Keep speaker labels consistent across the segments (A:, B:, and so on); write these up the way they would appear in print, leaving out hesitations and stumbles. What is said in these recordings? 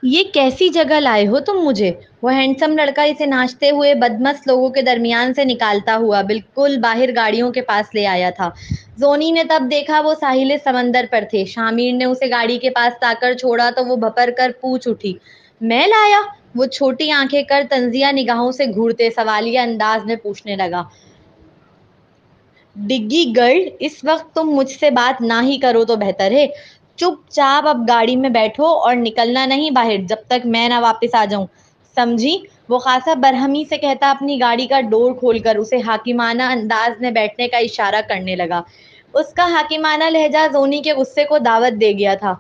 A: یہ کیسی جگہ لائے ہو تم مجھے؟ وہ ہینڈسم لڑکا اسے ناچتے ہوئے بدمست لوگوں کے درمیان سے نکالتا ہوا بالکل باہر گاڑیوں کے پاس لے آیا تھا۔ زونی نے تب دیکھا وہ ساحل سمندر پر تھے۔ شامیر نے اسے گاڑی کے پاس لا کر چھوڑا تو وہ بھپر کر پوچھ اٹھی، میں لایا؟ وہ چھوٹی آنکھیں کر طنزیہ نگاہوں سے گھورتے سوالیہ انداز میں پوچھنے لگا، ڈگی گرل، اس وقت تم مجھ سے بات نہ ہی کرو تو بہتر ہے۔ چپ چاپ اب گاڑی میں بیٹھو اور نکلنا نہیں باہر جب تک میں نہ واپس آ جاؤں، سمجھی؟ وہ خاصا برہمی سے کہتا اپنی گاڑی کا ڈور کھول کر اسے حاکمانہ انداز میں بیٹھنے کا اشارہ کرنے لگا۔ اس کا حاکمانہ لہجہ زونی کے غصے کو دعوت دے گیا تھا۔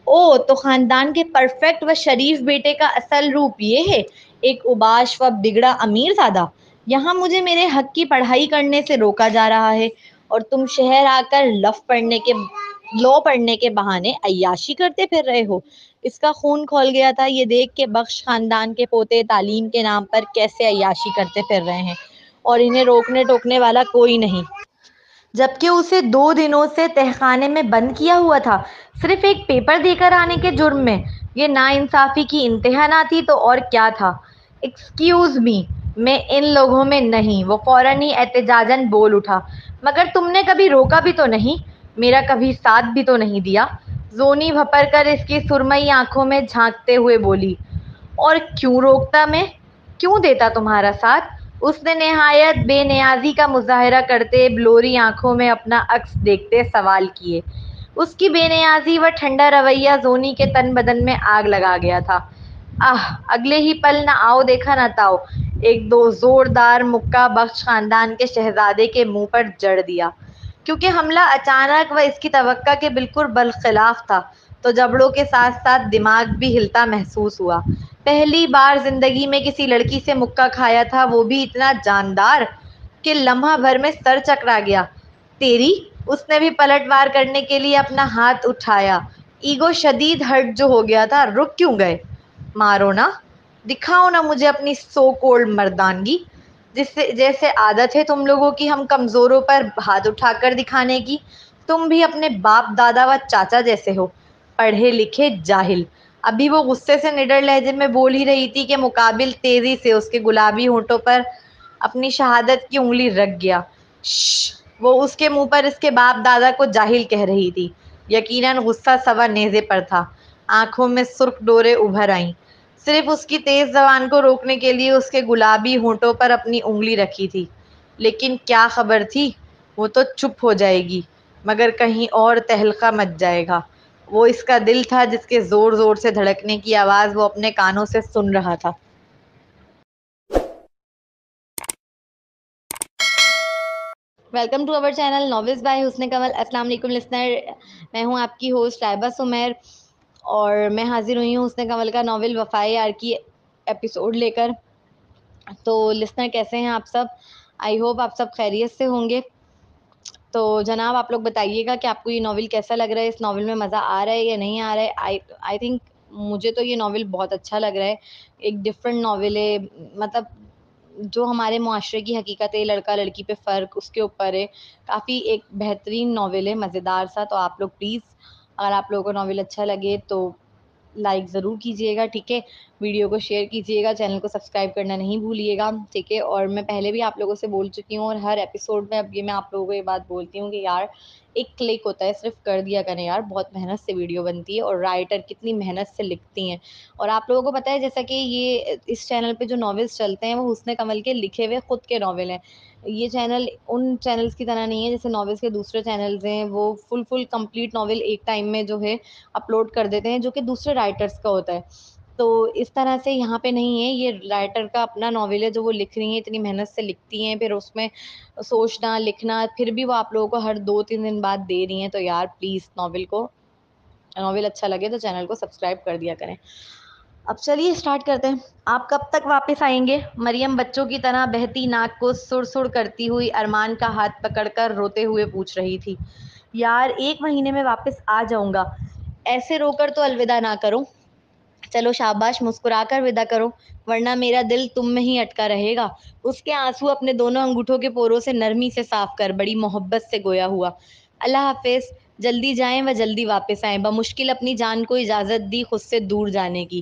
A: او تو خاندان کے پرفیکٹ و شریف بیٹے کا اصل روپ یہ ہے، ایک اوباش و بگڑا امیر زادہ؟ یہاں مجھے میرے حق کی پڑھائی کرنے سے روکا جا رہا ہے اور تم شہر آ کر لو پڑھنے کے بہانے عیاشی کرتے پھر رہے ہو۔ اس کا خون کھول گیا تھا یہ دیکھ کے بخش خاندان کے پوتے تعلیم کے نام پر کیسے عیاشی کرتے پھر رہے ہیں اور انہیں روکنے ٹوکنے والا کوئی نہیں، جبکہ اسے 2 دنوں سے تہخانے میں بند کیا ہوا تھا صرف ایک پیپر دے کر آنے کے جرم میں۔ یہ ناانصافی کی انتہا نہ تھی تو اور کیا تھا؟ ایکسکیوز می، میں ان لوگوں میں نہیں، وہ فوراً ہی احتجاجاً بول اٹھا، مگر تم نے کبھی روکا بھی تو نہیں، میرا کبھی ساتھ بھی تو نہیں دیا؟ زونی بھپر کر اس کی سرمئی آنکھوں میں جھانکتے ہوئے بولی، اور کیوں روکتا میں؟ کیوں دیتا تمہارا ساتھ؟ اس نے نہایت بے نیازی کا مظاہرہ کرتے بلوری آنکھوں میں اپنا عکس دیکھتے سوال کیے۔ اس کی بے نیازی و ٹھنڈا رویہ زونی کے تن بدن میں آگ لگا گیا تھا۔ اگلے ہی پل نہ آؤ دیکھا نہ تاؤ ایک دو زوردار مکہ بخش خاندان کے شہزادے کے منہ پر جڑ دیا۔ کیونکہ حملہ اچانک و اس کی توقع کے بالکل برخلاف تھا تو جبڑوں کے ساتھ ساتھ دماغ بھی ہلتا محسوس ہوا۔ پہلی بار زندگی میں کسی لڑکی سے مکہ کھایا تھا، وہ بھی اتنا جاندار کہ لمحہ بھر میں سر چکرا گیا۔ تیری؟ اس نے بھی پلٹ وار کرنے کے لیے اپنا ہاتھ اٹھایا۔ ایگو شدید ہرٹ جو ہو گیا تھا۔ رک کیوں گئے؟ مارو نا، دکھاؤ نا مجھے اپنی سو کولڈ مردانگی، جیسے عادت ہے تم لوگوں کی ہم کمزوروں پر ہاتھ اٹھا کر دکھانے کی۔ تم بھی اپنے باپ دادا و چاچا جیسے ہو، پڑھے لکھے جاہل۔ ابھی وہ غصے سے نڈر لہجے میں بول ہی رہی تھی کہ مقابل تیزی سے اس کے گلابی ہونٹوں پر اپنی شہادت کی انگلی رکھ گیا۔ شش! وہ اس کے منہ پر اس کے باپ دادا کو جاہل کہہ رہی تھی۔ یقیناً غصہ سوا نیزے پر تھا۔ آنکھوں میں سرخ ڈوریں ابھر آئیں۔ صرف اس کی تیز زبان کو روکنے کے لیے اس کے گلابی ہونٹوں پر اپنی انگلی رکھی تھی۔ لیکن کیا خبر تھی، وہ تو چپ ہو جائے گی مگر کہیں اور تہلکہ مچ جائے گا۔ وہ اس کا دل تھا جس کے زور زور سے دھڑکنے کی آواز وہ اپنے کانوں سے سن رہا تھا۔ Welcome to our channel novels by Hassan Kanwal. السلام علیکم لسنر، میں ہوں آپ کی ہوسٹ رائبہ سمیر اور میں حاضر ہوئی ہوں حسن کنول کا ناول وفائے یار کی ایپیسوڈ لے کر۔ تو لسنر کیسے ہیں آپ سب؟ آئی ہوپ آپ سب خیریت سے ہوں گے۔ تو جناب آپ لوگ بتائیے گا کہ آپ کو یہ ناول کیسا لگ رہا ہے، اس ناول میں مزہ آ رہا ہے یا نہیں آ رہا ہے۔ آئی تھنک مجھے تو یہ ناول بہت اچھا لگ رہا ہے۔ ایک ڈفرینٹ ناول ہے، مطلب جو ہمارے معاشرے کی حقیقت ہے، لڑکا لڑکی پہ فرق، اس کے اوپر ہے۔ کافی ایک بہترین ناول ہے، مزیدار سا۔ تو آپ لوگ پلیز اگر آپ لوگوں کو ناول اچھا لگے تو لائک ضرور کیجیے گا، ٹھیک ہے؟ ویڈیو کو شیئر کیجیے گا، چینل کو سبسکرائب کرنا نہیں بھولیے گا، ٹھیک ہے؟ اور میں پہلے بھی آپ لوگوں سے بول چکی ہوں اور ہر ایپیسوڈ میں اب یہ میں آپ لوگوں کو یہ بات بولتی ہوں کہ یار ایک کلک ہوتا ہے، صرف کر دیا کریں یار، بہت محنت سے ویڈیو بنتی ہے اور رائٹر کتنی محنت سے لکھتی ہیں۔ اور آپ لوگوں کو پتہ ہے جیسا کہ یہ اس چینل پہ جو ناولز چلتے ہیں وہ حسن کنول کے لکھے ہوئے خود کے ناول ہیں۔ یہ چینل ان چینلز کی طرح نہیں ہے جیسے ناولز کے دوسرے چینلز ہیں، وہ فل کمپلیٹ ناول ایک ٹائم میں جو ہے اپلوڈ کر دیتے ہیں، جو کہ دوسرے رائٹرز کا ہوتا ہے۔ تو اس طرح سے یہاں پہ نہیں ہے، یہ رائٹر کا اپنا ناول ہے جو وہ لکھ رہی ہیں، اتنی محنت سے لکھتی ہیں، پھر اس میں سوچنا لکھنا، پھر بھی وہ آپ لوگوں کو ہر 2-3 دن بعد دے رہی ہیں۔ تو یار پلیز ناول اچھا لگے تو چینل کو سبسکرائب کر دیا کریں۔ اب چلیے اسٹارٹ کرتے ہیں۔ آپ کب تک واپس آئیں گے؟ مریم بچوں کی طرح بہتی ناک کو سڑ سڑ کرتی ہوئی ارمان کا ہاتھ پکڑ کر روتے ہوئے پوچھ رہی تھی۔ یار 1 مہینے میں واپس آ جاؤں گا۔ ایسے رو کر تو الوداع نہ کرو، چلو شاباش مسکرا کر ودا کرو، ورنہ میرا دل تم میں ہی اٹکا رہے گا۔ اس کے آنسو اپنے دونوں انگوٹھوں کے پوروں سے نرمی سے صاف کر بڑی محبت سے گویا ہوا۔ اللہ حافظ، جلدی جائیں و جلدی واپس آئیں۔ بمشکل اپنی جان کو اجازت دی خود سے دور جانے کی۔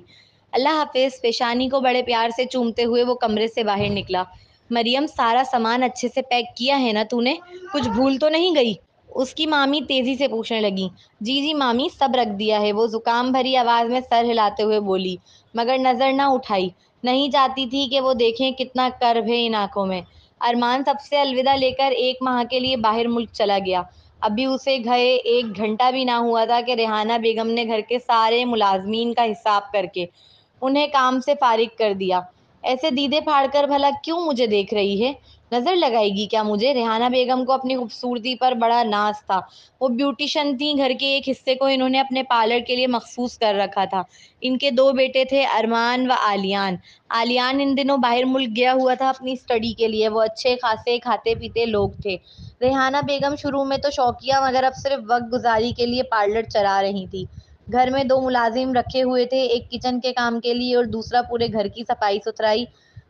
A: اللہ حافظ۔ پیشانی کو بڑے پیار سے چومتے ہوئے وہ کمرے سے باہر نکلا۔ مریم، سارا سامان اچھے سے پیک کیا ہے نا تو نے؟ کچھ بھول تو نہیں گئی؟ اس کی مامی تیزی سے پوچھنے لگی۔ جی جی مامی، سب رکھ دیا ہے، وہ زکام بھری آواز میں سر ہلاتے ہوئے بولی، مگر نظر نہ اٹھائی۔ نہیں چاہتی تھی کہ وہ دیکھیں کتنا کرب ہے ان آنکھوں میں۔ ارمان سب سے الوداع لے کر 1 ماہ کے لیے باہر ملک چلا گیا۔ ابھی اسے گئے 1 گھنٹہ بھی نہ ہوا تھا کہ ریحانہ بیگم نے گھر کے سارے ملازمین کا حساب کر کے انہیں کام سے فارغ کر دیا۔ ایسے دیدے پھاڑ کر بھلا کیوں مجھے دیکھ رہی ہے؟ نظر لگائے گی کیا مجھے؟ ریحانہ بیگم کو اپنی خوبصورتی پر بڑا ناز تھا۔ وہ بیوٹیشن تھیں، گھر کے ایک حصے کو انہوں نے اپنے پارلر کے لیے مخصوص کر رکھا تھا۔ ان کے 2 بیٹے تھے، ارمان و عالیان۔ عالیان ان دنوں باہر ملک گیا ہوا تھا اپنی اسٹڈی کے لیے۔ وہ اچھے خاصے کھاتے پیتے لوگ تھے۔ ریحانہ بیگم شروع میں تو شوقیہ مگر اب صرف وقت گزاری کے لیے پارلر چلا رہی تھی۔ گھر میں 2 ملازم رکھے ہوئے تھے، ایک کچن کے کام کے لیے اور دوسرا پورے گھر کی صفائی ستھرائی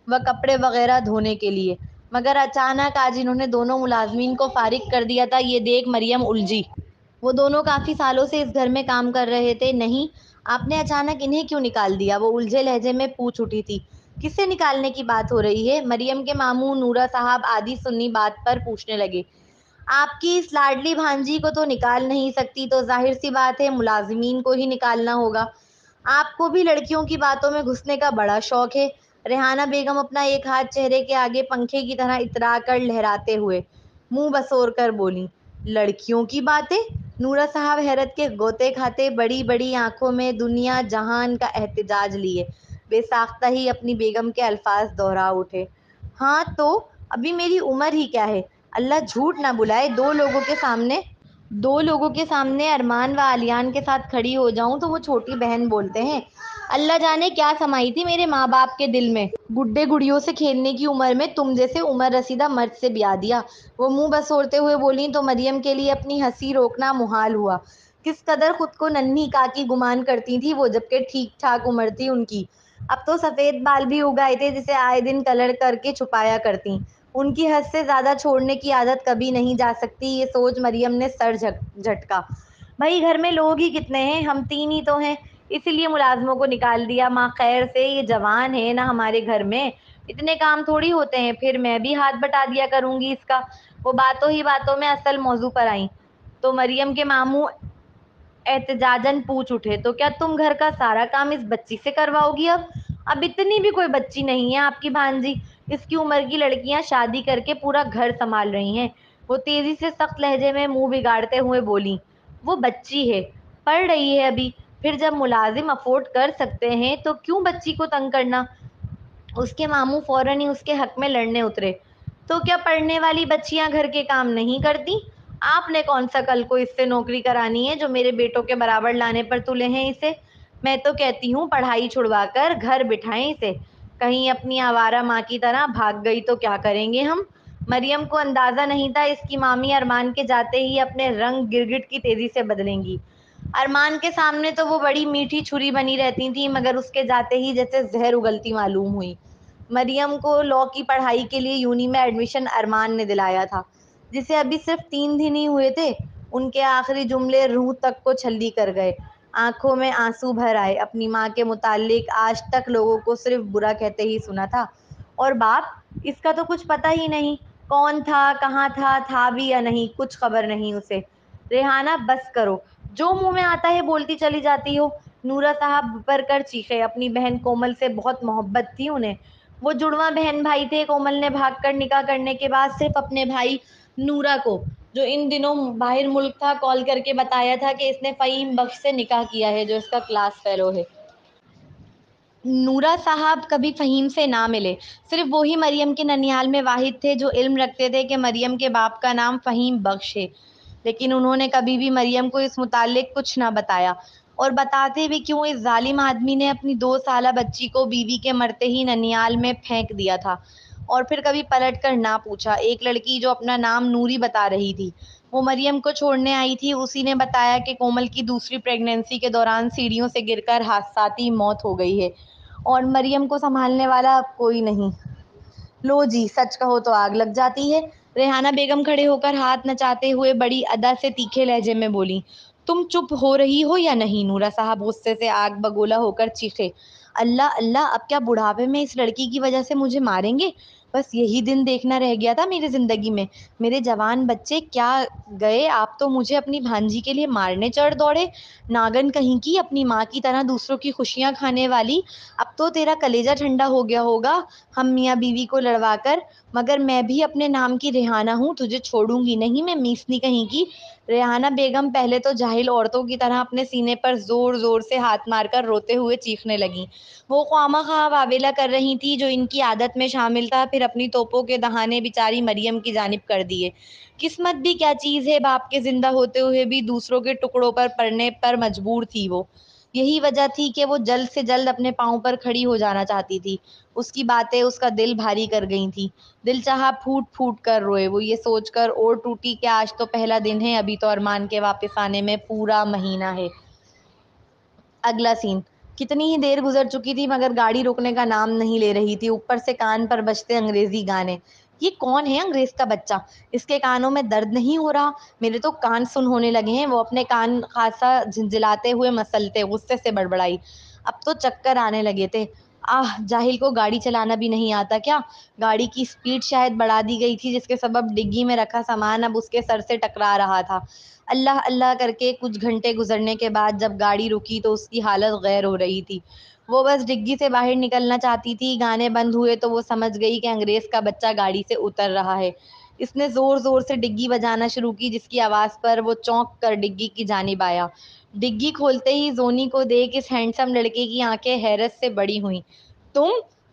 A: و کپڑے وغیرہ دھونے کے لیے۔ مگر اچانک آج انہوں نے دونوں ملازمین کو فارغ کر دیا تھا، یہ دیکھ مریم الجھی۔ وہ دونوں کافی سالوں سے اس گھر میں کام کر رہے تھے۔ نہیں، آپ نے اچانک انہیں کیوں نکال دیا؟ وہ الجھے لہجے میں پوچھ اٹھی تھی۔ کس سے نکالنے کی بات ہو رہی ہے؟ مریم کے ماموں نورا صاحب آدھی سنی بات پر پوچھنے لگے۔ آپ کی اس لاڈلی بھانجی کو تو نکال نہیں سکتی تو ظاہر سی بات ہے ملازمین کو ہی نکالنا ہوگا۔ آپ کو بھی لڑکیوں کی باتوں میں گھسنے کا بڑا شوق ہے۔ ریحانہ بیگم اپنا ایک ہاتھ چہرے کے آگے پنکھے کی طرح اترا کر لہراتے ہوئے منہ بسور کر بولی۔ لڑکیوں کی باتیں؟ نورا صاحب حیرت کے غوطے کھاتے بڑی بڑی آنکھوں میں دنیا جہان کا احتجاج لیے بے ساختہ ہی اپنی بیگم کے الفاظ دہرا اٹھے۔ ہاں تو ابھی میری عمر ہی کیا ہے؟ اللہ جھوٹ نہ بلائے، 2 لوگوں کے سامنے ارمان و علیان کے ساتھ کھڑی ہو جاؤں تو وہ چھوٹی بہن بولتے ہیں۔ اللہ جانے کیا سمائی تھی میرے ماں باپ کے دل میں، گڈے گڑیوں سے کھیلنے کی عمر میں تم جیسے عمر رسیدہ مرد سے بیاہ دیا۔ وہ منہ بسورتے ہوئے بولیں تو مریم کے لیے اپنی ہنسی روکنا محال ہوا۔ کس قدر خود کو ننھی کاکی گمان کرتی تھی وہ، جبکہ ٹھیک ٹھاک عمر تھی ان کی۔ اب تو سفید بال بھی اگائے تھے جسے آئے دن کلر کر کے چھپایا کرتی۔ ان کی حد سے زیادہ چھوڑنے کی عادت کبھی نہیں جا سکتی، یہ سوچ مریم نے سر جھٹکا۔ بھائی گھر میں لوگ ہی کتنے ہیں، ہم 3 ہی تو ہیں، اسی لیے ملازموں کو نکال دیا۔ ماں خیر سے، یہ جوان ہے نا ہمارے گھر میں، اتنے کام تھوڑی ہوتے ہیں، پھر میں بھی ہاتھ بٹا دیا کروں گی اس کا۔ وہ باتوں ہی باتوں میں اصل موضوع پر آئیں تو مریم کے ماموں احتجاجاً پوچھ اٹھے، تو کیا تم گھر کا سارا کام اس بچی سے کرواؤ گی؟ اب اتنی بھی کوئی بچی نہیں ہے آپ کی بھانجی، اس کی عمر کی لڑکیاں شادی کر کے پورا گھر سنبھال رہی ہیں۔ وہ تیزی سے سخت لہجے میں منہ بگاڑتے ہوئے بولی۔ وہ بچی ہے، پڑھ رہی ہے ابھی، پھر جب ملازم افورڈ کر سکتے ہیں تو کیوں بچی کو تنگ کرنا؟ اس کے ماموں فوراً ہی اس کے حق میں لڑنے اترے۔ تو کیا پڑھنے والی بچیاں گھر کے کام نہیں کرتی؟ آپ نے کون سا کل کو اس سے نوکری کرانی ہے جو میرے بیٹوں کے برابر لانے پر تلے ہیں اسے؟ میں تو کہتی ہوں پڑھائی چھڑوا کر گھر بٹھائیں اسے، کہیں اپنی آوارہ ماں کی طرح بھاگ گئی تو کیا کریں گے ہم؟ مریم کو اندازہ نہیں تھا اس کی مامی ارمان کے جاتے ہی اپنے رنگ گرگٹ کی تیزی سے بدلیں گی۔ ارمان کے سامنے تو وہ بڑی میٹھی چھری بنی رہتی تھیں، مگر اس کے جاتے ہی جیسے زہر اگلتی معلوم ہوئی۔ مریم کو لاء کی پڑھائی کے لیے یونی میں ایڈمیشن ارمان نے دلایا تھا، جسے ابھی صرف 3 دن ہی ہوئے تھے۔ ان کے آخری جملے روح تک کو چھلی کر گئے، آنکھوں میں آنسو بھر آئے۔ اپنی ماں کے متعلق آج تک لوگوں کو صرف برا کہتے ہی سنا تھا، اور باپ، اس کا تو کچھ پتہ ہی نہیں، کون تھا، کہاں تھا بھی یا نہیں، کچھ خبر نہیں اسے۔ ریحانہ بس کرو، جو منہ میں آتا ہے بولتی چلی جاتی ہو۔ نورا صاحب بھر کر چیخے۔ اپنی بہن کومل سے بہت محبت تھی انہیں، وہ جڑواں بہن بھائی تھے۔ کومل نے بھاگ کر نکاح کرنے کے بعد صرف اپنے بھائی نورا کو، جو ان دنوں باہر ملک تھا، کال کر کے بتایا تھا کہ اس نے فہیم بخش سے نکاح کیا ہے جو اس کا کلاس فیلو ہے۔ نورا صاحب کبھی فہیم سے نہ ملے، صرف وہی مریم کے ننیال میں واحد تھے جو علم رکھتے تھے کہ مریم کے باپ کا نام فہیم بخش ہے، لیکن انہوں نے کبھی بھی مریم کو اس متعلق کچھ نہ بتایا، اور بتاتے بھی کیوں؟ اس ظالم آدمی نے اپنی 2 سالہ بچی کو بیوی کے مرتے ہی ننیال میں پھینک دیا تھا، اور پھر کبھی پلٹ کر نہ پوچھا۔ ایک لڑکی جو اپنا نام نوری بتا رہی تھی، وہ مریم کو چھوڑنے آئی تھی، اسی نے بتایا کہ کومل کی دوسری پریگنینسی کے دوران سیڑھیوں سے گر کر حادثاتی موت ہو گئی ہے، اور مریم کو سنبھالنے والا اب کوئی نہیں۔ لو جی، سچ کہو تو آگ لگ جاتی ہے۔ ریحانہ بیگم کھڑے ہو کر ہاتھ نچاتے ہوئے بڑی ادا سے تیکھے لہجے میں بولی۔ تم چپ ہو رہی ہو یا نہیں؟ نورا صاحب غصے سے آگ بگولا ہو کر چیخے۔ اللہ اللہ، اب کیا بڑھاپے میں اس لڑکی کی وجہ سے مجھے ماریں گے؟ بس یہی دن دیکھنا رہ گیا تھا میری زندگی میں۔ میرے جوان بچے کیا گئے، آپ تو مجھے اپنی بھانجی کے لیے مارنے چڑھ دوڑے۔ ناگن کہیں کی، اپنی ماں کی طرح دوسروں کی خوشیاں کھانے والی، اب تو تیرا کلیجہ ٹھنڈا ہو گیا ہوگا ہم میاں بیوی کو لڑوا کر، مگر میں بھی اپنے نام کی ریحانہ ہوں، تجھے چھوڑوں گی نہیں میں، میسنی کہیں کی۔ ریحانہ بیگم پہلے تو جاہل عورتوں کی طرح اپنے سینے پر زور زور سے ہاتھ مار کر روتے ہوئے چیخنے لگیں۔ وہ خواہ مخواہ واویلا کر رہی تھی جو ان کی عادت میں شامل تھا، پھر اپنی توپوں کے دہانے بیچاری مریم کی جانب کر دیے۔ قسمت بھی کیا چیز ہے، باپ کے زندہ ہوتے ہوئے بھی دوسروں کے ٹکڑوں پر پڑنے پر مجبور تھی وہ۔ یہی وجہ تھی کہ وہ جلد سے جلد اپنے پاؤں پر کھڑی ہو جانا چاہتی تھی۔ اس کی باتیں اس کا دل بھاری کر گئی تھیں۔ دل چاہا پھوٹ پھوٹ کر روئے، وہ یہ سوچ کر اور ٹوٹی کہ آج تو پہلا دن ہے، ابھی تو ارمان کے واپس آنے میں پورا مہینہ ہے۔ اگلا سین۔ کتنی ہی دیر گزر چکی تھی مگر گاڑی رکنے کا نام نہیں لے رہی تھی، اوپر سے کان پر بجتے انگریزی گانے۔ یہ کون ہے انگریز کا بچہ؟ اس کے کانوں میں درد نہیں ہو رہا؟ میرے تو کان سن ہونے لگے ہیں۔ وہ اپنے کان خاصا جھنجھلاتے ہوئے مسلتے غصے سے بڑبڑائی۔ اب تو چکر آنے لگے تھے۔ آہ، جاہل کو گاڑی چلانا بھی نہیں آتا کیا؟ گاڑی کی سپیڈ شاید بڑھا دی گئی تھی جس کے سبب ڈگی میں رکھا سامان اب اس کے سر سے ٹکرا رہا تھا۔ اللہ اللہ کر کے کچھ گھنٹے گزرنے کے بعد جب گاڑی رکی تو اس کی حالت غیر ہو رہی تھی۔ وہ بس ڈگی سے باہر نکلنا چاہتی تھی۔ گانے بند ہوئے تو وہ سمجھ گئی کہ انگریز کا بچہ گاڑی سے اتر رہا ہے۔ اس نے زور زور سے ڈگی بجانا شروع کی جس کی آواز پر وہ چونک کر ڈگی کی جانب آیا۔ ڈگی کھولتے ہی زونی کو دیکھ اس ہینڈسم لڑکے کی آنکھیں حیرت سے بڑی ہوئیں۔ تم؟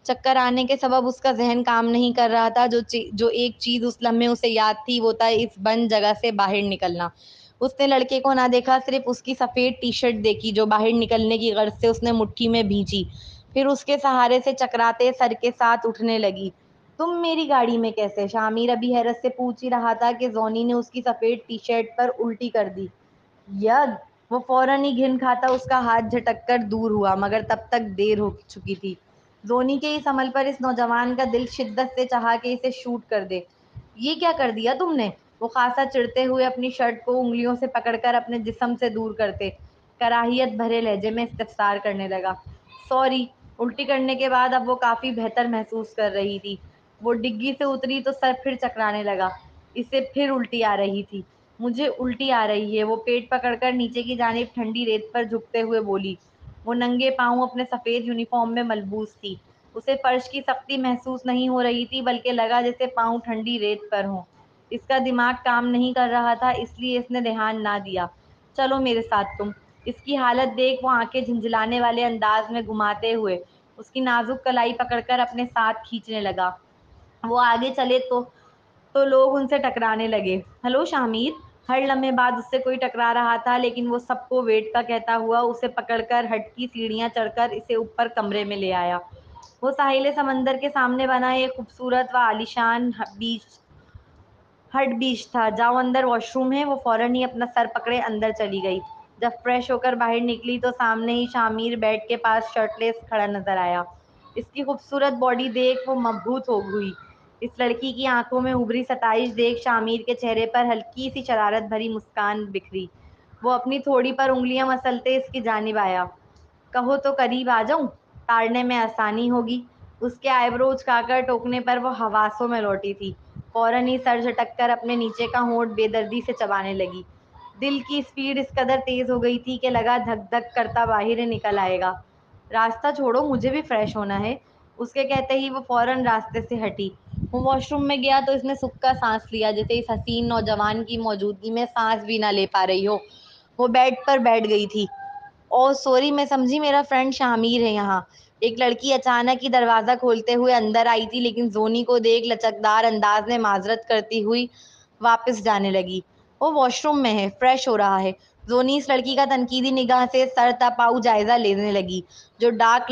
A: چکر آنے کے سبب اس کا ذہن کام نہیں کر رہا تھا۔ جو ایک چیز اس لمحے اسے یاد تھی وہ تھا اس بند جگہ سے باہر نکلنا۔ اس نے لڑکے کو نہ دیکھا، صرف اس کی سفید ٹی شرٹ دیکھی جو باہر نکلنے کی غرض سے اس نے مٹھی میں بھینچی، پھر اس کے سہارے سے چکراتے سر کے ساتھ اٹھنے لگی۔ تم میری گاڑی میں کیسے؟ شامیر ابھی حیرت سے پوچھ ہی رہا تھا کہ زونی نے اس کی سفید ٹی شرٹ پر الٹی کر دی۔ یگ! وہ فوراً ہی گھن کھاتا اس کا ہاتھ جھٹک کر دور ہوا، مگر تب تک دیر ہو چکی تھی۔ زونی کے اس عمل پر اس نوجوان کا دل شدت سے چاہا کہ اسے شوٹ کر دے۔ یہ کیا کر دیا تم نے؟ وہ خاصا چڑھتے ہوئے اپنی شرٹ کو انگلیوں سے پکڑ کر اپنے جسم سے دور کرتے کراہیت بھرے لہجے میں استفسار کرنے لگا۔ سوری۔ الٹی کرنے کے بعد اب وہ کافی بہتر محسوس کر رہی تھی۔ وہ ڈگی سے اتری تو سر پھر چکرانے لگا۔ اسے پھر الٹی آ رہی تھی۔ مجھے الٹی آ رہی ہے، وہ پیٹ پکڑ کر نیچے کی جانب ٹھنڈی ریت پر جھکتے ہوئے بولی۔ وہ ننگے پاؤں اپنے سفید یونیفارم میں ملبوس تھی۔ اسے فرش کی سختی محسوس نہیں ہو رہی تھی بلکہ لگا جیسے پاؤں ٹھنڈی ریت پر ہوں۔ اس کا دماغ کام نہیں کر رہا تھا، اس لیے اس نے دھیان نہ دیا۔ چلو میرے ساتھ تم۔ اس کی حالت دیکھ وہ آنکھیں جھنجھلانے والے انداز میں گھماتے ہوئے اس کی نازک کلائی پکڑ کر اپنے ساتھ کھینچنے لگا۔ وہ آگے چلے تو لوگ ان سے ٹکرانے لگے۔ ہلو شامیر! ہر لمحے بعد اس سے کوئی ٹکرا رہا تھا لیکن وہ سب کو ویٹ کا کہتا ہوا اسے پکڑ کر ہٹ کی سیڑھیاں چڑھ کر اسے اوپر کمرے میں لے آیا۔ وہ ساحل سمندر کے سامنے بنا ایک خوبصورت و عالیشان ہٹ بیچ تھا۔ جاؤ اندر واش روم ہے۔ وہ فوراً ہی اپنا سر پکڑے اندر چلی گئی۔ جب فریش ہو کر باہر نکلی تو سامنے ہی شامیر بیڈ کے پاس شرٹ لیس کھڑا نظر آیا۔ اس کی خوبصورت باڈی دیکھ وہ مبہوت ہو گئی۔ اس لڑکی کی آنکھوں میں ابھری ستائش دیکھ شامیر کے چہرے پر ہلکی سی شرارت بھری مسکان بکھری۔ وہ اپنی تھوڑی پر انگلیاں مسلتے اس کی جانب آیا۔ کہو تو قریب آ جاؤں؟ تاڑنے میں آسانی ہوگی۔ اس کے آئی برو اچکا کر ٹوکنے پر وہ حواسوں میں لوٹی تھی۔ فوراً ہی سر جھٹک کر اپنے نیچے کا ہونٹ بے دردی سے چبانے لگی۔ دل کی سپیڈ اس قدر تیز ہو گئی تھی کہ لگا دھک دھک کرتا باہر نکل آئے گا۔ راستہ چھوڑو، مجھے بھی فریش ہونا ہے۔ اس کے کہتے ہی وہ فوراً راستے سے ہٹی۔ وہ واش روم میں گیا تو اس نے سکھ کا سانس لیا جیسے اس حسین نوجوان کی موجودگی میں سانس بھی نہ لے پا رہی ہو۔ وہ بیڈ پر بیٹھ گئی تھی۔ اوہ سوری، میں سمجھی میرا فرینڈ شامیر ہے یہاں۔ ایک لڑکی اچانک ہی دروازہ کھولتے ہوئے اندر آئی تھی لیکن زونی کو دیکھ لچکدار انداز میں معذرت کرتی ہوئی واپس جانے لگی۔ وہ واش روم میں ہے، فریش ہو رہا ہے۔ زونی اس لڑکی کا تنقیدی نگاہ سے سر تا پاؤں جائزہ لینے لگی جو ڈارک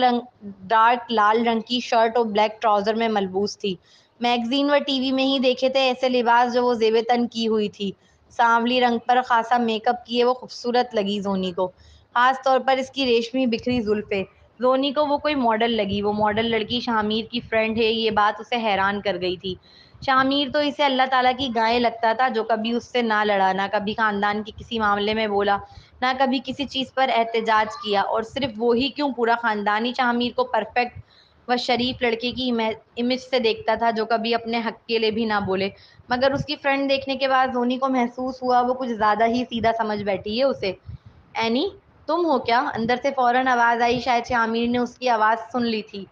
A: لال رنگ کی شرٹ اور بلیک ٹراؤزر میں ملبوس تھی۔ میگزین و ٹی وی میں ہی دیکھے تھے ایسے لباس جو وہ زیب تن کی ہوئی تھی۔ سانولی رنگ پر خاصا میک اپ کیے وہ خوبصورت لگی زونی کو، خاص طور پر اس کی ریشمی بکھری زلفیں۔ زونی کو وہ کوئی ماڈل لگی۔ وہ ماڈل لڑکی شامیر کی فرینڈ ہے، یہ بات اسے حیران کر گئی تھی۔ شامیر تو اسے اللہ تعالیٰ کی گائے لگتا تھا جو کبھی اس سے نہ لڑا، نہ کبھی خاندان کے کسی معاملے میں بولا نہ کبھی کسی چیز پر احتجاج کیا، اور صرف وہی کیوں پورا خاندان ہی شاہ کو پرفیکٹ و شریف لڑکے کی امیج سے دیکھتا تھا جو کبھی اپنے حق کے لیے بھی نہ بولے۔ مگر اس کی فرینڈ دیکھنے کے بعد زونی کو محسوس ہوا وہ کچھ زیادہ ہی سیدھا سمجھ بیٹھی ہے اسے۔ اینی، تم ہو کیا؟ اندر سے فوراً آواز آئی، شاید شامیر نے اس کی آواز سن لی تھی۔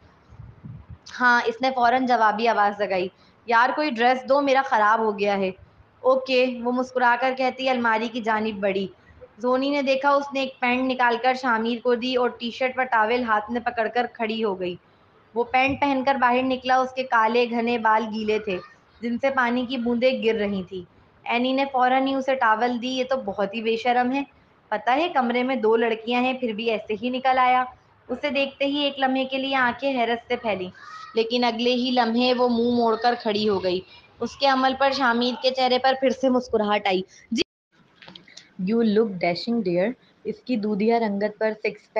A: ہاں، اس نے فوراً جوابی آواز لگائی۔ یار کوئی ڈریس دو، میرا خراب ہو گیا ہے۔ اوکے، وہ مسکرا کر کہتی الماری کی جانب بڑھی۔ زونی نے دیکھا اس نے ایک پینٹ نکال کر شامیر کو دی اور ٹی شرٹ و ٹاول ہاتھ میں پکڑ کر کھڑی ہو گئی۔ وہ پینٹ پہن کر باہر نکلا، اس کے کالے گھنے بال گیلے تھے جن سے پانی کی بوندیں گر رہی تھیں۔ اینی نے فوراً ہی اسے ٹاول دی۔ یہ تو بہت ہی بے شرم ہے، پتہ ہے کمرے میں 2 لڑکیاں ہیں پھر بھی ایسے ہی نکل آیا۔ اسے دیکھتے ہی ایک لمحے کے لیے آنکھیں حیرت سے پھیلیں، لیکن اگلے ہی لمحے وہ منہ موڑ کر کھڑی ہو گئی۔ اس کے عمل پر شامیر کے چہرے پر پھر سے مسکراہٹ آئی۔ جی، یو لک ڈیشنگ ڈیئر۔ اس کی دودھیا رنگت پر سکس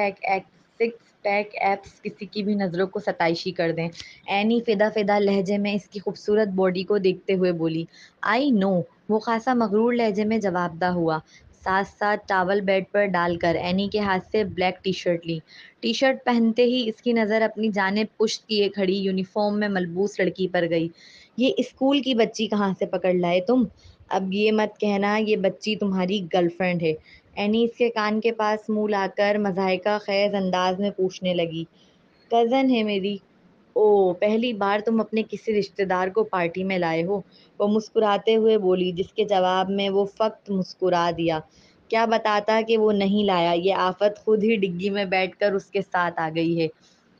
A: پیک ایپس کسی کی بھی نظروں کو ستائشی کر دیں۔ اینی فدا لہجے میں اس کی خوبصورت باڈی کو دیکھتے ہوئے بولی۔ آئی نو، وہ خاصا مغرور لہجے میں جواب دہ ہوا۔ ساتھ ساتھ ٹاول بیڈ پر ڈال کر اینی کے ہاتھ سے بلیک ٹی شرٹ لی۔ ٹی شرٹ پہنتے ہی اس کی نظر اپنی جانب پشت کیے کھڑی یونیفارم میں ملبوس لڑکی پر گئی۔ یہ اسکول کی بچی کہاں سے پکڑ لائے تم؟ اب یہ مت کہنا یہ بچی تمہاری گرل فرینڈ ہے؟ اینی اس کے کان کے پاس منہ لا کر مضحکہ خیز انداز میں پوچھنے لگی۔ کزن ہے میری۔ او، پہلی بار تم اپنے کسی رشتہ دار کو پارٹی میں لائے ہو؟ وہ مسکراتے ہوئے بولی، جس کے جواب میں وہ فقط مسکرا دیا۔ کیا بتاتا کہ وہ نہیں لایا، یہ آفت خود ہی ڈگی میں بیٹھ کر اس کے ساتھ آ گئی ہے۔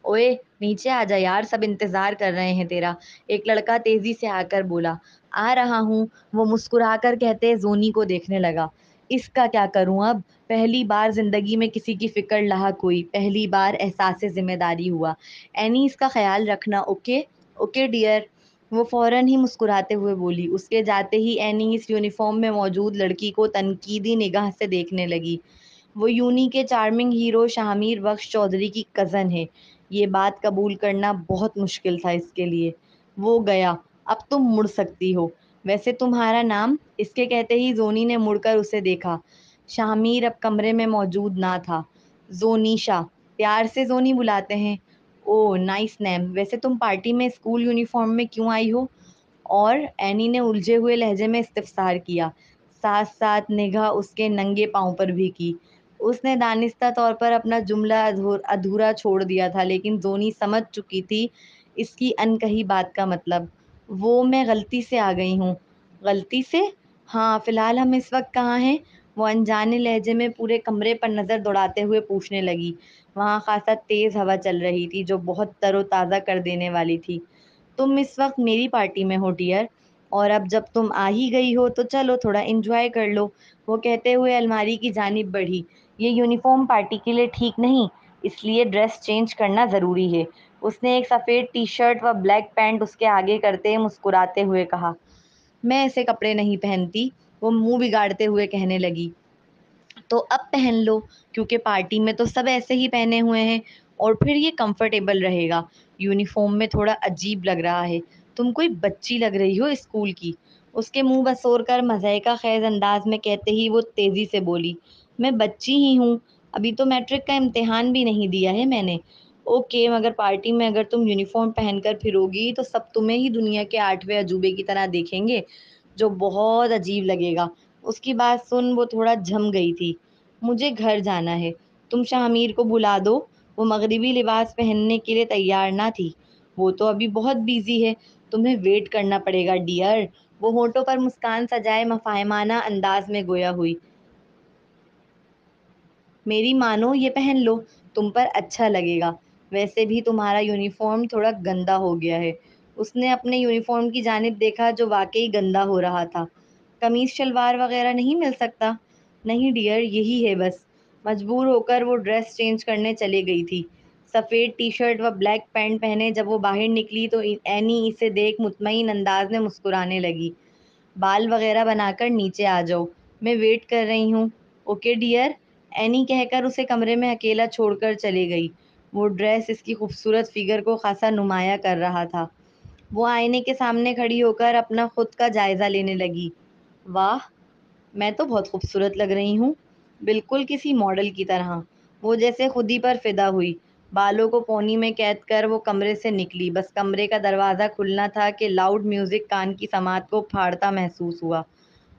A: اوئے نیچے آ جا یار، سب انتظار کر رہے ہیں تیرا، ایک لڑکا تیزی سے آ کر بولا۔ آ رہا ہوں، وہ مسکرا کر کہتے زونی کو دیکھنے لگا۔ اس کا کیا کروں اب؟ پہلی بار زندگی میں کسی کی فکر لاحق ہوئی، پہلی بار احساس ذمہ داری ہوا۔ اینی اس کا خیال رکھنا، اوکے؟ اوکے ڈیئر، وہ فوراً ہی مسکراتے ہوئے بولی۔ اس کے جاتے ہی اینی اس یونیفارم میں موجود لڑکی کو تنقیدی نگاہ سے دیکھنے لگی۔ وہ یونی کے چارمنگ ہیرو شامیر بخش چودھری کی کزن ہے، یہ بات قبول کرنا بہت مشکل تھا اس کے لیے۔ وہ گیا، اب تم مڑ سکتی ہو۔ ویسے تمہارا نام؟ اس کے کہتے ہی زونی نے مڑ کر اسے دیکھا۔ شامیر اب کمرے میں موجود نہ تھا۔ زونیشا، پیار سے زونی بلاتے ہیں۔ او نائس نیم۔ ویسے تم پارٹی میں اسکول یونیفارم میں کیوں آئی ہو؟ اور اینی نے الجھے ہوئے لہجے میں استفسار کیا، ساتھ ساتھ نگاہ اس کے ننگے پاؤں پر بھی کی۔ اس نے دانستہ طور پر اپنا جملہ ادھورا چھوڑ دیا تھا، لیکن زونی سمجھ چکی تھی اس کی انکہی بات کا مطلب۔ وہ میں غلطی سے آ گئی ہوں۔ غلطی سے؟ ہاں، فی الحال ہم اس وقت کہاں ہیں؟ وہ انجانے لہجے میں پورے کمرے پر نظر دوڑاتے ہوئے پوچھنے لگی۔ وہاں خاصا تیز ہوا چل رہی تھی جو بہت تر و تازہ کر دینے والی تھی۔ تم اس وقت میری پارٹی میں ہو ڈیئر، اور اب جب تم آ ہی گئی ہو تو چلو تھوڑا انجوائے کر لو، وہ کہتے ہوئے الماری کی جانب بڑھی۔ یہ یونیفارم پارٹی کے لیے ٹھیک نہیں، اس لیے ڈریس چینج کرنا ضروری ہے۔ اس نے ایک سفید ٹی شرٹ و بلیک پینٹ اس کے آگے کرتے مسکراتے ہوئے کہا۔ میں ایسے کپڑے نہیں پہنتی، وہ منہ بگاڑتے ہوئے کہنے لگی۔ تو اب پہن لو، کیونکہ پارٹی میں تو سب ایسے ہی پہنے ہوئے ہیں، اور پھر یہ کمفرٹیبل رہے گا۔ یونیفارم میں تھوڑا عجیب لگ رہا ہے، تم کوئی بچی لگ رہی ہو اسکول کی، اس کے منہ بسور کر مضحکہ خیز انداز میں کہتے ہی وہ تیزی سے بولی۔ میں بچی ہی ہوں، ابھی تو میٹرک کا امتحان بھی نہیں دیا ہے میں نے۔ اوکے، مگر پارٹی میں اگر تم یونیفارم پہن کر پھرو گی تو سب تمہیں ہی دنیا کے 8ویں عجوبے کی طرح دیکھیں گے، جو بہت عجیب لگے گا۔ اس کی بات سن وہ تھوڑا جھم گئی تھی۔ مجھے گھر جانا ہے، تم شامیر کو بلا دو۔ وہ مغربی لباس پہننے کے لیے تیار نہ تھی۔ وہ تو ابھی بہت بیزی ہے، تمہیں ویٹ کرنا پڑے گا ڈیئر۔ وہ ہونٹوں پر مسکان سجائے مفاہمانہ انداز میں گویا ہوئی۔ میری مانو، یہ پہن لو، تم پر اچھا لگے گا، ویسے بھی تمہارا یونیفارم تھوڑا گندا ہو گیا ہے۔ اس نے اپنے یونیفارم کی جانب دیکھا جو واقعی گندا ہو رہا تھا۔ قمیص شلوار وغیرہ نہیں مل سکتا؟ نہیں ڈیئر، یہی ہے بس۔ مجبور ہو کر وہ ڈریس چینج کرنے چلی گئی تھی۔ سفید ٹی شرٹ و بلیک پینٹ پہنے جب وہ باہر نکلی تو اینی اسے دیکھ مطمئن انداز میں مسکرانے لگی۔ بال وغیرہ بنا کر نیچے آ جاؤ، میں ویٹ کر رہی ہوں۔ اوکے ڈیئر، اینی کہہ کر اسے کمرے میں اکیلا چھوڑ کر چلی گئی۔ وہ ڈریس اس کی خوبصورت فگر کو خاصا نمایاں کر رہا تھا۔ وہ آئینے کے سامنے کھڑی ہو کر اپنا خود کا جائزہ لینے لگی۔ واہ، میں تو بہت خوبصورت لگ رہی ہوں۔ بالکل کسی ماڈل کی طرح، وہ جیسے خود ہی پر فدا ہوئی۔ بالوں کو پونی میں قید کر وہ کمرے سے نکلی۔ بس کمرے کا دروازہ کھلنا تھا کہ لاؤڈ میوزک کان کی سماعت کو پھاڑتا محسوس ہوا۔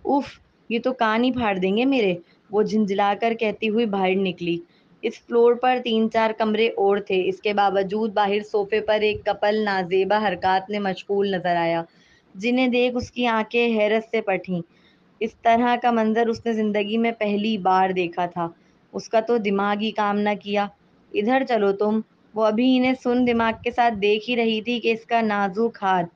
A: اف، یہ تو کان ہی پھاڑ دیں گے میرے، وہ جھنجھلا کر کہتی ہوئی باہر نکلی۔ اس فلور پر 3 4 کمرے اور تھے، اس کے باوجود باہر صوفے پر ایک کپل نازیبا حرکات میں مشغول نظر آیا، جنہیں دیکھ اس کی آنکھیں حیرت سے پٹھیں۔ اس طرح کا منظر اس نے زندگی میں پہلی بار دیکھا تھا۔ اس کا تو دماغ ہی کام نہ کیا۔ ادھر چلو تم، وہ ابھی انہیں سن دماغ کے ساتھ دیکھ ہی رہی تھی کہ اس کا نازک ہاتھ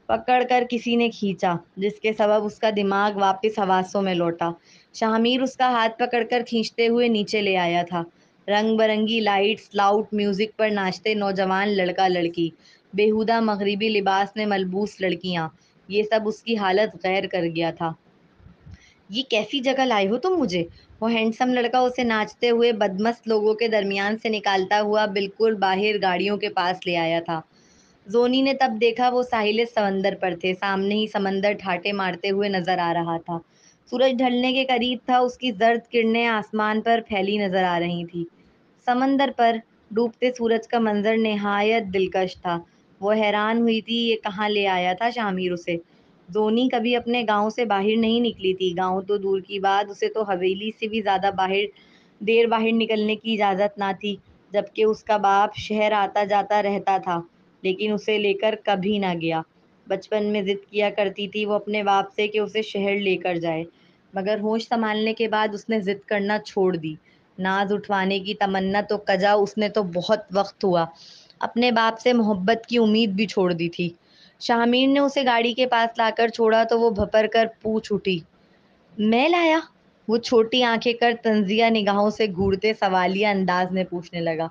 A: پکڑ کر کسی نے کھینچا، جس کے سبب اس کا دماغ واپس حواسوں میں لوٹا۔ شاہ اس کا ہاتھ پکڑ کر کھینچتے ہوئے نیچے لے آیا تھا۔ رنگ برنگی لائٹس، لاؤڈ میوزک پر ناچتے نوجوان لڑکا لڑکی، بیہودہ مغربی لباس میں ملبوس لڑکیاں، یہ سب اس کی حالت غیر کر گیا تھا۔ یہ کیسی جگہ لائے ہو تم مجھے؟ وہ ہینڈسم لڑکا اسے ناچتے ہوئے بدمست لوگوں کے درمیان سے نکالتا ہوا بالکل باہر گاڑیوں کے پاس لے آیا تھا۔ زونی نے تب دیکھا وہ ساحل سمندر پر تھے، سامنے ہی سمندر ٹھاٹے مارتے ہوئے نظر آ رہا تھا۔ سورج ڈھلنے کے قریب تھا، اس کی زرد کرنیں آسمان پر پھیلی نظر آ رہی تھیں۔ سمندر پر ڈوبتے سورج کا منظر نہایت دلکش تھا۔ وہ حیران ہوئی تھی یہ کہاں لے آیا تھا شامیر اسے۔ زونی کبھی اپنے گاؤں سے باہر نہیں نکلی تھی، گاؤں تو دور کی بات، اسے تو حویلی سے بھی زیادہ دیر باہر نکلنے کی اجازت نہ تھی، جبکہ اس کا باپ شہر آتا جاتا رہتا تھا لیکن اسے لے کر کبھی نہ گیا۔ بچپن میں ضد کیا کرتی تھی وہ اپنے باپ سے کہ اسے شہر لے کر جائے، مگر ہوش سنبھالنے کے بعد اس نے ضد کرنا چھوڑ دی۔ ناز اٹھوانے کی تمنا تو کجا، اس نے تو بہت وقت ہوا اپنے باپ سے محبت کی امید بھی چھوڑ دی تھی۔ شاہمیر نے اسے گاڑی کے پاس لا کر چھوڑا تو وہ بھپر کر پوچھ اٹھی، میں لایا؟ وہ چھوٹی آنکھیں کر طنزیہ نگاہوں سے گھورتے سوالیہ انداز میں پوچھنے لگا۔